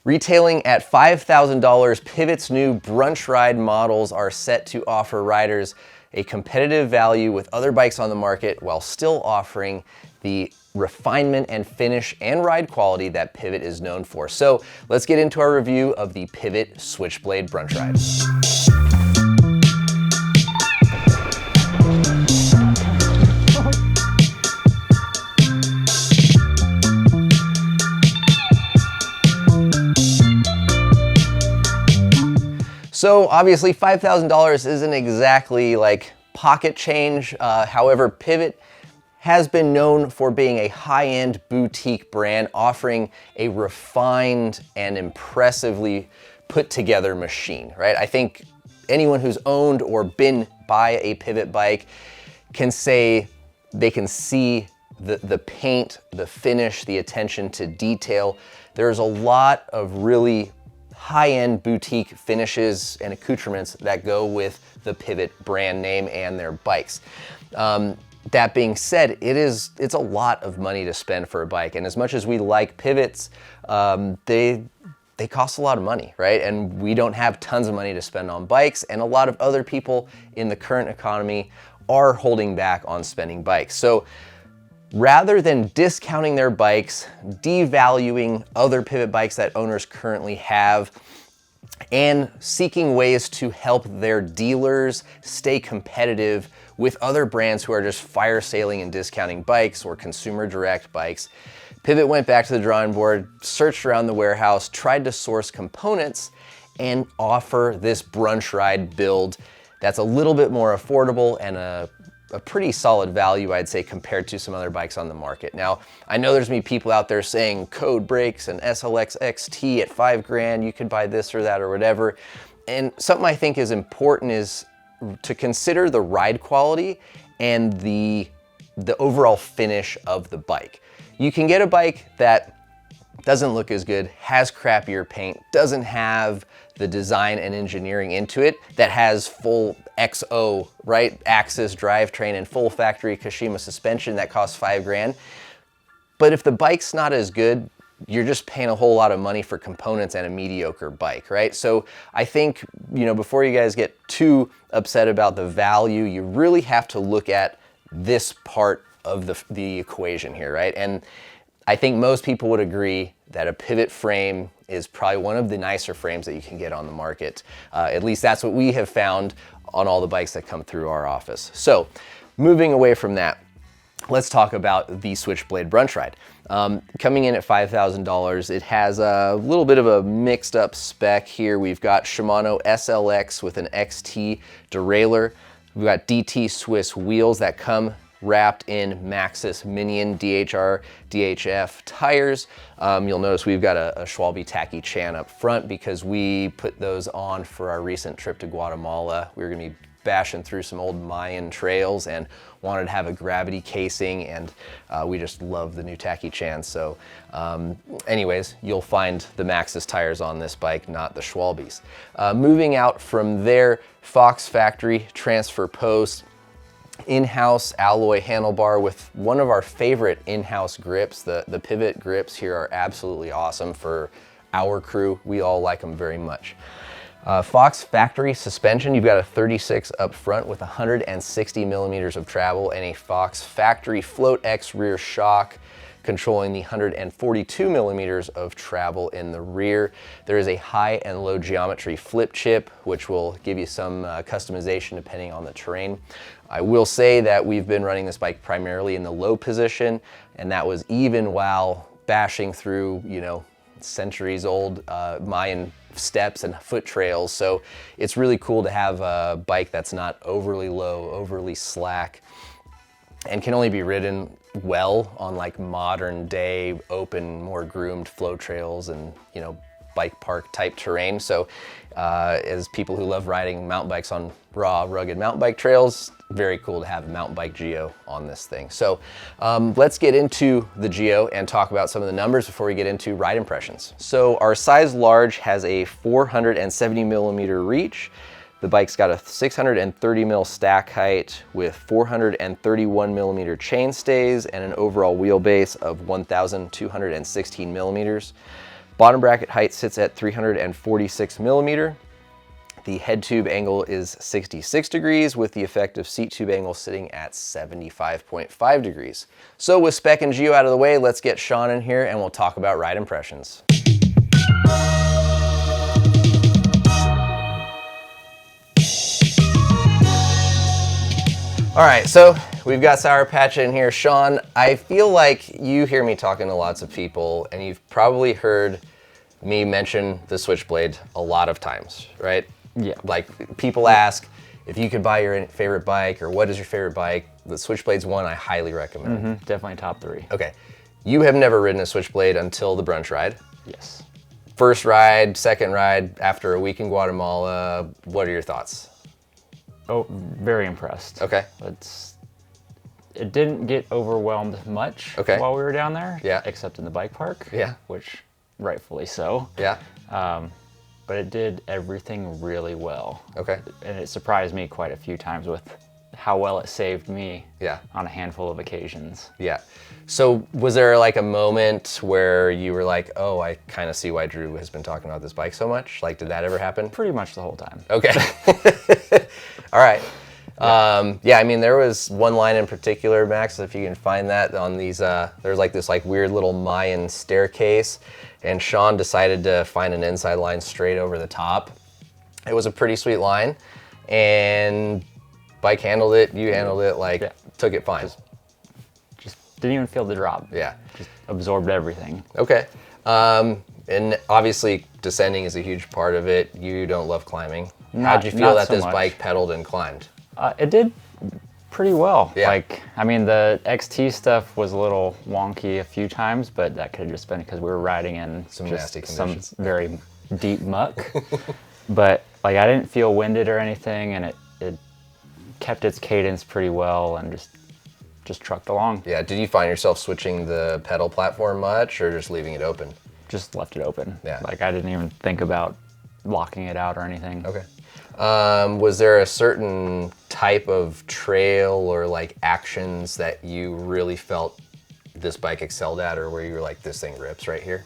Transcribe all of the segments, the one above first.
Retailing at $5,000, Pivot's new Brunch Ride models are set to offer riders a competitive value with other bikes on the market while still offering the refinement and finish and ride quality that Pivot is known for. So let's get into our review of the Pivot Switchblade Brunch Ride. So obviously $5,000 isn't exactly like pocket change. However, Pivot has been known for being a high-end boutique brand offering a refined and impressively put together machine, right? I think anyone who's owned or been by a Pivot bike can say they can see the paint, the finish, the attention to detail. There's a lot of really high-end boutique finishes and accoutrements that go with the Pivot brand name and their bikes. That being said, it's a lot of money to spend for a bike, and as much as we like Pivots, they cost a lot of money, right? And we don't have tons of money to spend on bikes, and a lot of other people in the current economy are holding back on spending bikes. So rather than discounting their bikes, devaluing other Pivot bikes that owners currently have, and seeking ways to help their dealers stay competitive with other brands who are just fire sailing and discounting bikes or consumer direct bikes, Pivot went back to the drawing board, searched around the warehouse, tried to source components, and offer this Brunch Ride build that's a little bit more affordable and a pretty solid value, I'd say, compared to some other bikes on the market. Now, I know there's gonna be people out there saying Code Brakes and SLX XT at $5,000, you could buy this or that or whatever. And something I think is important is to consider the ride quality and the overall finish of the bike. You can get a bike that doesn't look as good, has crappier paint, doesn't have the design and engineering into it, that has full XO, right, Axis drivetrain and full factory Kashima suspension that costs $5,000. But if the bike's not as good, you're just paying a whole lot of money for components and a mediocre bike, right? So I think, before you guys get too upset about the value, you really have to look at this part of the equation here, right? And I think most people would agree that a Pivot frame is probably one of the nicer frames that you can get on the market. At least that's what we have found on all the bikes that come through our office. So moving away from that, let's talk about the Switchblade Brunch Ride. Coming in at $5,000, it has a little bit of a mixed up spec here. We've got Shimano SLX with an XT derailleur. We've got DT Swiss wheels that come wrapped in Maxxis Minion DHR DHF tires. You'll notice we've got a Schwalbe Tacky Chan up front because we put those on for our recent trip to Guatemala. We were gonna be bashing through some old Mayan trails and wanted to have a gravity casing, and we just love the new Tacky Chan. So anyways, you'll find the Maxxis tires on this bike, not the Schwalbes. Moving out from there, Fox Factory transfer post, in-house alloy handlebar with one of our favorite in-house grips. The Pivot grips here are absolutely awesome for our crew. We all like them very much. Fox Factory suspension, you've got a 36 up front with 160 millimeters of travel and a Fox Factory Float X rear shock controlling the 142 millimeters of travel in the rear. There is a high and low geometry flip chip, which will give you some customization depending on the terrain. I will say that we've been running this bike primarily in the low position, and that was even while bashing through, centuries old Mayan steps and foot trails. So it's really cool to have a bike that's not overly low, overly slack, and can only be ridden well on like modern day, open, more groomed flow trails and, bike park type terrain. So as people who love riding mountain bikes on raw, rugged mountain bike trails, very cool to have a mountain bike Geo on this thing. So let's get into the Geo and talk about some of the numbers before we get into ride impressions. So our size large has a 470 millimeter reach. The bike's got a 630 mil stack height with 431 millimeter chain stays and an overall wheelbase of 1,216 millimeters. Bottom bracket height sits at 346 millimeter. The head tube angle is 66 degrees with the effective seat tube angle sitting at 75.5 degrees. So with spec and geo out of the way, let's get Sean in here and we'll talk about ride impressions. All right, so we've got Sour Patch in here. Sean, I feel like you hear me talking to lots of people and you've probably heard me mention the Switchblade a lot of times, right? Yeah. Like people ask if you could buy your favorite bike or what is your favorite bike. The Switchblade's one I highly recommend. Definitely top 3. Okay. You have never ridden a Switchblade until the brunch ride. Yes. First ride, second ride, after a week in Guatemala, what are your thoughts? Oh, very impressed. Okay. It didn't get overwhelmed much while we were down there. Yeah. Except in the bike park. Yeah. Which rightfully so. Yeah. But it did everything really well. Okay. And it surprised me quite a few times with how well it saved me on a handful of occasions. Yeah. So was there like a moment where you were like, oh, I kind of see why Drew has been talking about this bike so much? Like, did that ever happen? Pretty much the whole time. Okay. All right. Yeah, I mean, there was one line in particular, Max, if you can find that on these, there's like this like weird little Mayan staircase, and Sean decided to find an inside line straight over the top. It was a pretty sweet line, and bike handled it, you handled it, like, took it fine. Just didn't even feel the drop. Yeah. Just absorbed everything. Okay. And obviously, descending is a huge part of it. You don't love climbing. How'd you feel that this bike pedaled and climbed? It did pretty well. Yeah. Like, I mean, the XT stuff was a little wonky a few times, but that could have just been because we were riding in some nasty conditions. Some very deep muck. But like, I didn't feel winded or anything, and it kept its cadence pretty well and just trucked along. Yeah. Did you find yourself switching the pedal platform much, or just leaving it open? Just left it open. Yeah. Like, I didn't even think about locking it out or anything. Okay. Was there a certain type of trail or like actions that you really felt this bike excelled at, or where you were like, this thing rips right here?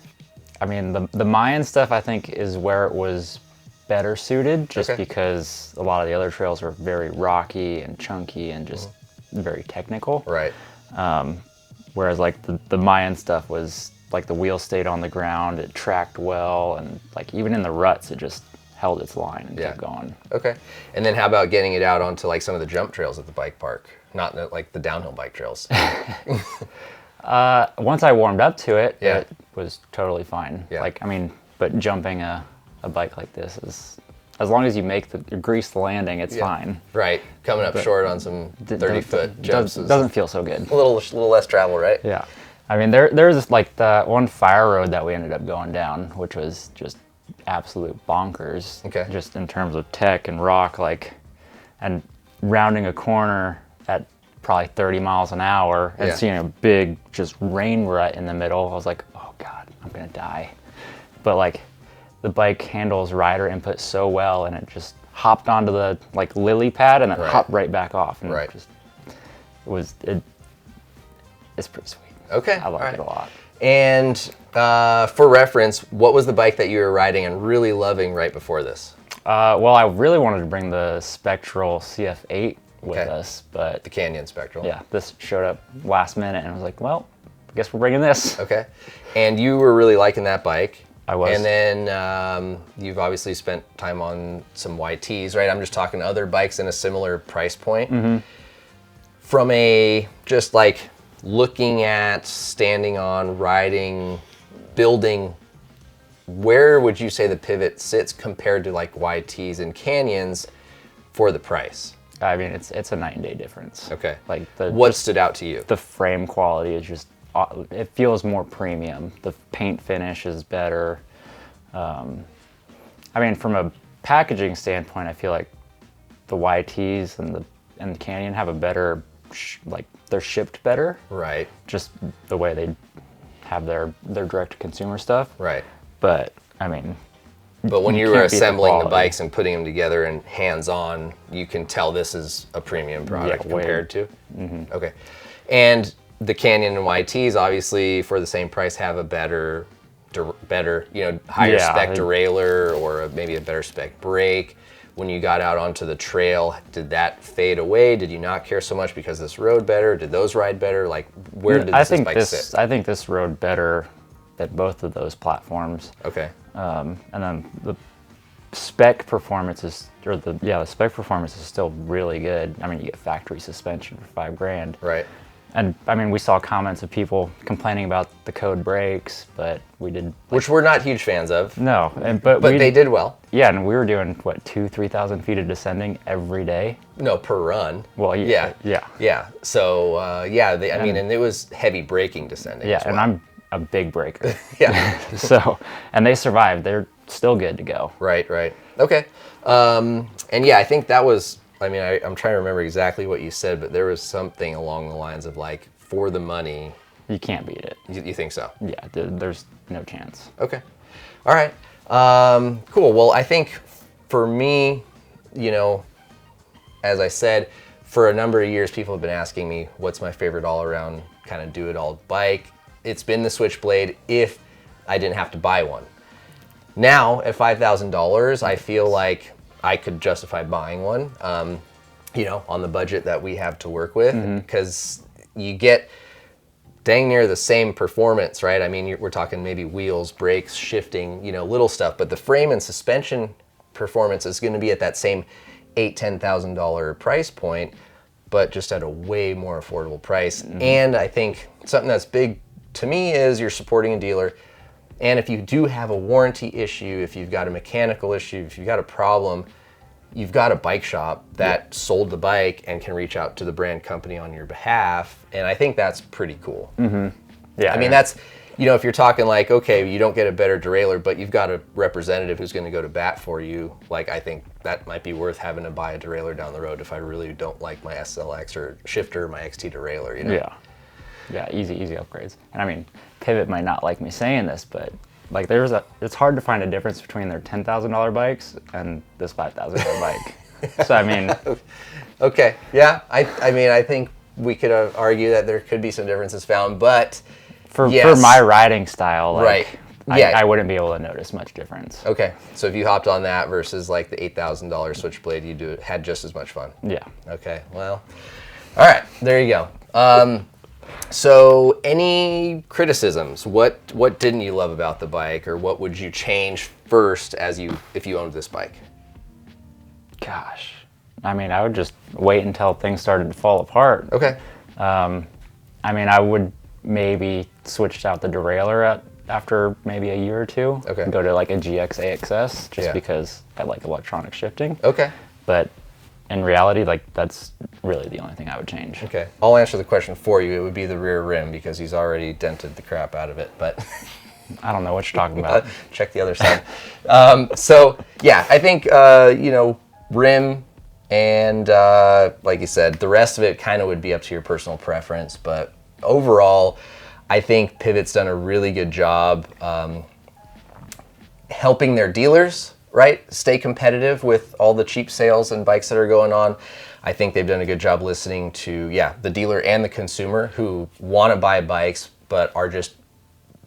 I mean, the Mayan stuff I think is where it was better suited, just because a lot of the other trails were very rocky and chunky and just very technical. Right. Whereas like the Mayan stuff was like the wheel stayed on the ground, it tracked well, and like even in the ruts it just held its line and kept going. Okay. And then how about getting it out onto like some of the jump trails at the bike park? Not like the downhill bike trails. Once I warmed up to it, it was totally fine. Yeah. Like, I mean, but jumping a bike like this is, as long as you make the grease the landing, it's fine. Right. Coming up short on some 30-foot jumps doesn't feel so good. A little less travel, right? Yeah. I mean, there's like the one fire road that we ended up going down, which was just absolute bonkers. Okay. Just in terms of tech and rock, like, and rounding a corner at probably 30 miles an hour and seeing a big just rain rut in the middle, I was like, oh God, I'm gonna die. But like, the bike handles rider input so well, and it just hopped onto the like lily pad and then hopped right back off. And it's pretty sweet. Okay. I liked it a lot. And for reference, what was the bike that you were riding and really loving right before this? Well, I really wanted to bring the Spectral CF8 with us, but the Canyon Spectral. Yeah, this showed up last minute, and I was like, well, I guess we're bringing this. Okay. And you were really liking that bike. I was. And then you've obviously spent time on some YTs, right? I'm just talking other bikes in a similar price point. From a just like looking at, standing on, riding, building, where would you say the Pivot sits compared to like YTs and Canyons for the price? I mean, it's a night and day difference. Okay. Like what stood out to you? The frame quality is just, it feels more premium. The paint finish is better. I mean, from a packaging standpoint, I feel like the YTs and the Canyon have a better, like they're shipped better. Right. Just the way they have their direct to consumer stuff. Right. But I mean, but when you were assembling the bikes and putting them together and hands-on, you can tell this is a premium product compared to? Okay. And the Canyon and YTs, obviously, for the same price, have a better better, higher Yeah, spec derailleur or maybe a better spec brake. When you got out onto the trail, did that fade away? Did you not care so much because this rode better? Did those ride better? Like, where did this bike sit? I think this rode better at both of those platforms. Okay. And then the spec performance is, the spec performance is still really good. I mean, you get factory suspension for $5,000. Right. And I mean, we saw comments of people complaining about the code brakes, but we did. Which we're not huge fans of. No, but they did well. Yeah, and we were doing, 3,000 feet of descending every day? No, per run. Well, yeah. Yeah. So, and it was heavy braking descending. Yeah, as well. and I'm a big breaker. Yeah. So, and they survived. They're still good to go. Right. Okay. And yeah, I think that was, I'm trying to remember exactly what you said, but there was something along the lines of like, for the money. You can't beat it. You think so? Yeah, there's no chance. Okay. All right. Cool. Well, I think for me, as I said, for a number of years, people have been asking me, what's my favorite all-around kind of do-it-all bike? It's been the Switchblade if I didn't have to buy one. Now, at $5,000, I feel like I could justify buying one, on the budget that we have to work with, because you get dang near the same performance, right? I mean, we're talking maybe wheels, brakes, shifting, little stuff, but the frame and suspension performance is going to be at that same $8,000-$10,000 price point, but just at a way more affordable price. And I think something that's big to me is you're supporting a dealer. And if you do have a warranty issue, if you've got a mechanical issue, if you've got a problem, you've got a bike shop that sold the bike and can reach out to the brand company on your behalf. And I think that's pretty cool. Yeah. I mean, that's, if you're talking like, okay, you don't get a better derailleur, but you've got a representative who's going to go to bat for you. Like, I think that might be worth having to buy a derailleur down the road if I really don't like my SLX or shifter, my XT derailleur, Yeah, easy upgrades. And I mean, Pivot might not like me saying this, but like it's hard to find a difference between their $10,000 bikes and this $5,000 bike. So I mean, okay, yeah, I think we could argue that there could be some differences found, but for my riding style, right. I wouldn't be able to notice much difference. Okay, so if you hopped on that versus like the $8,000 Switchblade, you had just as much fun. Yeah. Okay, well, all right, there you go. So any criticisms? What didn't you love about the bike, or what would you change first if you owned this bike? Gosh, I mean, I would just wait until things started to fall apart. Okay. I mean, I would maybe switch out the derailleur after maybe a year or two. Okay. And go to like a GX AXS just because I like electronic shifting. Okay. But in reality, like that's really the only thing I would change. Okay. I'll answer the question for you. It would be the rear rim because he's already dented the crap out of it, but I don't know what you're talking about. Check the other side. So yeah, I think, rim and like you said, the rest of it kind of would be up to your personal preference. But overall, I think Pivot's done a really good job helping their dealers, right, stay competitive with all the cheap sales and bikes that are going on. I think they've done a good job listening to, the dealer and the consumer who want to buy bikes but are just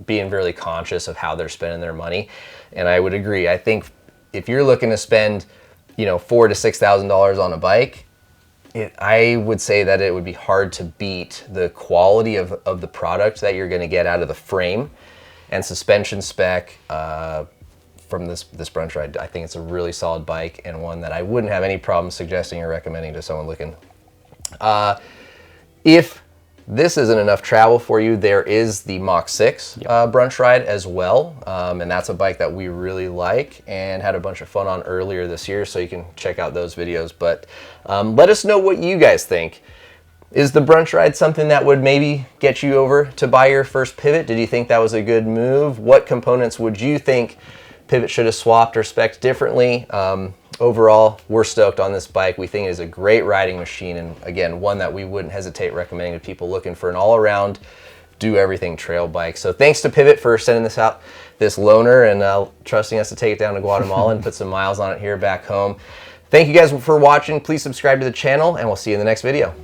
being really conscious of how they're spending their money. And I would agree. I think if you're looking to spend, $4,000 to $6,000 on a bike, I would say that it would be hard to beat the quality of the product that you're going to get out of the frame and suspension spec from this Brunch Ride. I think it's a really solid bike and one that I wouldn't have any problem suggesting or recommending to someone looking. If this isn't enough travel for you, there is the Mach 6 Brunch Ride as well. And that's a bike that we really like and had a bunch of fun on earlier this year, so you can check out those videos. But let us know what you guys think. Is the Brunch Ride something that would maybe get you over to buy your first Pivot? Did you think that was a good move? What components would you think Pivot should have swapped or spec'd differently? Overall, we're stoked on this bike. We think it is a great riding machine, and again, one that we wouldn't hesitate recommending to people looking for an all-around, do-everything trail bike. So thanks to Pivot for sending this loaner and trusting us to take it down to Guatemala and put some miles on it here back home. Thank you guys for watching. Please subscribe to the channel, and we'll see you in the next video.